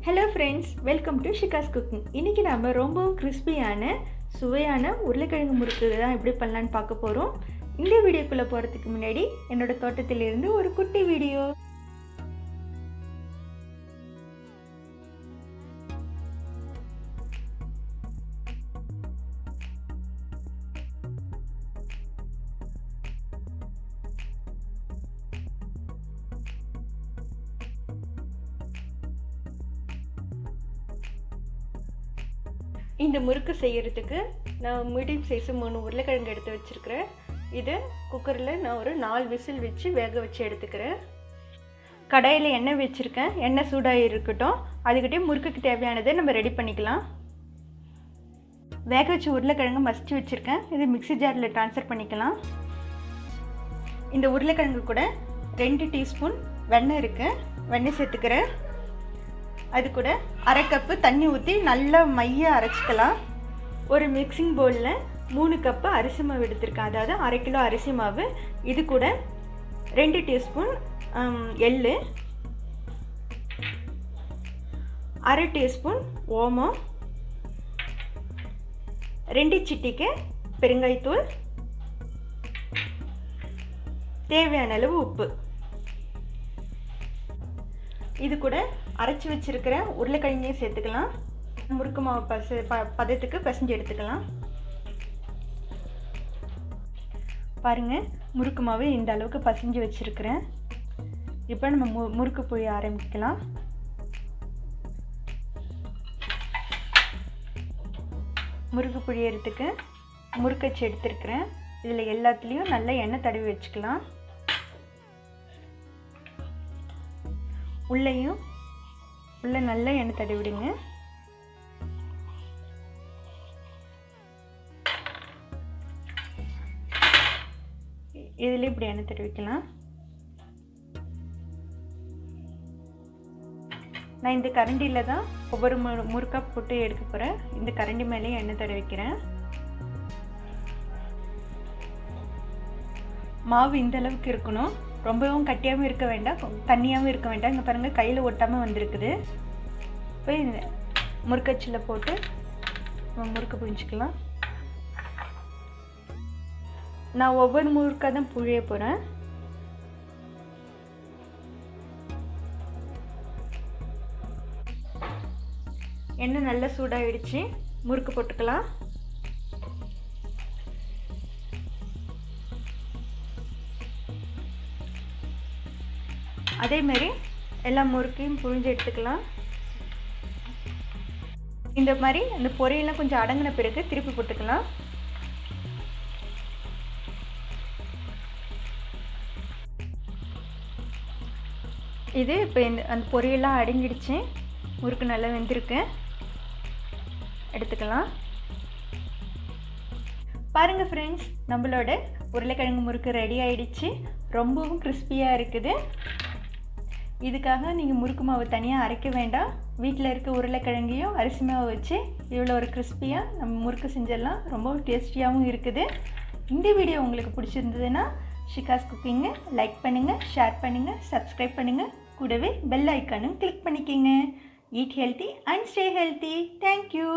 Hello friends, welcome to Shikas cooking. இன்னைக்கு நாம ரொம்பவும் கிறிஸ்பியான சுவையான உருளைக்கிழங்கு முறுக்கு தான் எப்படி பண்ணலாம்னு பார்க்க போறோம். இந்த வீடியோக்குள்ள போறதுக்கு முன்னாடி என்னோட தோட்டத்தில இருந்து ஒரு குட்டி வீடியோ. இந்த முறுக்கு செய்யறதுக்கு நான் மீடியம் சைஸ் 3 உருளைக்கிழங்கு எடுத்து வச்சிருக்கிறேன். இது குக்கரில் நான் ஒரு 4 விசில் வச்சு வேக வச்சு எடுத்துக்கிறேன். கடாயில் எண்ணெய் வச்சுருக்கேன். எண்ணெய் சூடாக இருக்கட்டும். அதுக்கிட்டே முறுக்குக்கு தேவையானதை நம்ம ரெடி பண்ணிக்கலாம். வேக வச்சு உருளைக்கிழங்கு மசிச்சு வச்சுருக்கேன். இது மிக்ஸி ஜாரில் ட்ரான்ஸ்ஃபர் பண்ணிக்கலாம். இந்த உருளைக்கிழங்கு கூட 2 டீஸ்பூன் வெண்ணெய் இருக்குது. வெண்ணெய் சேர்த்துக்கிறேன். அது கூட அரை கப்பு தண்ணி ஊற்றி நல்லா மைய அரைச்சிக்கலாம். ஒரு மிக்சிங் பவுலில் 3 கப்பு அரிசி மாவு எடுத்திருக்கேன். அதாவது அரை கிலோ அரிசி மாவு. இது கூட 2 டீஸ்பூன் எள்ளு, அரை டீஸ்பூன் ஓமம், 2 சிட்டிகை பெருங்காயத்தூள், தேவையான அளவு உப்பு. இது கூட அரைச்சி வச்சிருக்கிற உருளைக்கிழங்கையும் சேர்த்துக்கலாம். முறுக்கு மாவு பதத்துக்கு பிசைஞ்சு எடுத்துக்கலாம். பாருங்கள், முறுக்கு மாவு இந்த அளவுக்கு பிசைஞ்சு வச்சுருக்கிறேன். இப்போ நம்ம முறுக்கு புழிய ஆரம்பிக்கலாம். முறுக்கு புழியறதுக்கு முறுக்கச்சு எடுத்துருக்கிறேன். இதில் எல்லாத்துலேயும் நல்லா எண்ணெய் தடவி வச்சுக்கலாம். உள்ள நல்லா எண்ணெய் தடவி விடுங்க. இதில் இப்படி எண்ணெய் தடவிக்கலாம். நான் இந்த கரண்டியில் தான் ஒவ்வொரு முறுக்கா போட்டு எடுக்க போகிறேன். இந்த கரண்டி மேலேயும் எண்ணெய் தடவிக்கிறேன். மாவு இந்த அளவுக்கு இருக்கணும். ரொம்பவும் கட்டியாகவும் இருக்க வேண்டாம், தண்ணியாகவும் இருக்க வேண்டாம். இங்கே பாருங்கள், கையில் ஒட்டாமல் வந்திருக்குது. போய் முறுக்கச்சில் போட்டு முறுக்கு புழிஞ்சிக்கலாம். நான் ஒவ்வொரு முறுக்காக தான் புழிய போகிறேன். எண்ணெய் நல்லா சூடாகிடுச்சு. முறுக்கு போட்டுக்கலாம். அதே மாதிரி எல்லா முறுக்கையும் புழிஞ்சு எடுத்துக்கலாம். இந்த மாதிரி அந்த பொரியெல்லாம் கொஞ்சம் அடங்கின பிறகு திருப்பி போட்டுக்கலாம். இது இப்போ அந்த பொரியெல்லாம் அடங்கிடுச்சு. முறுக்கு நல்லா வெந்திருக்கு. எடுத்துக்கலாம். பாருங்கள் ஃப்ரெண்ட்ஸ், நம்மளோட உருளைக்கிழங்கு முறுக்கு ரெடி ஆகிடுச்சு. ரொம்பவும் கிறிஸ்பியாக இருக்குது. இதுக்காக நீங்கள் முறுக்கு மாவு தனியாக அரைக்க வேண்டாம். வீட்டில் இருக்க உருளைக்கிழங்கையும் அரிசி மாவு வச்சு இவ்வளோ ஒரு கிறிஸ்பியாக நம்ம முறுக்கு செஞ்சிடலாம். ரொம்ப டேஸ்டியாகவும் இருக்குது. இந்த வீடியோ உங்களுக்கு பிடிச்சிருந்ததுன்னா ஷிகாஸ் குக்கிங்கை லைக் பண்ணுங்கள், ஷேர் பண்ணுங்கள், சப்ஸ்கிரைப் பண்ணுங்கள். கூடவே பெல் ஐக்கானும் கிளிக் பண்ணிக்கோங்க. Eat healthy and stay healthy. Thank you.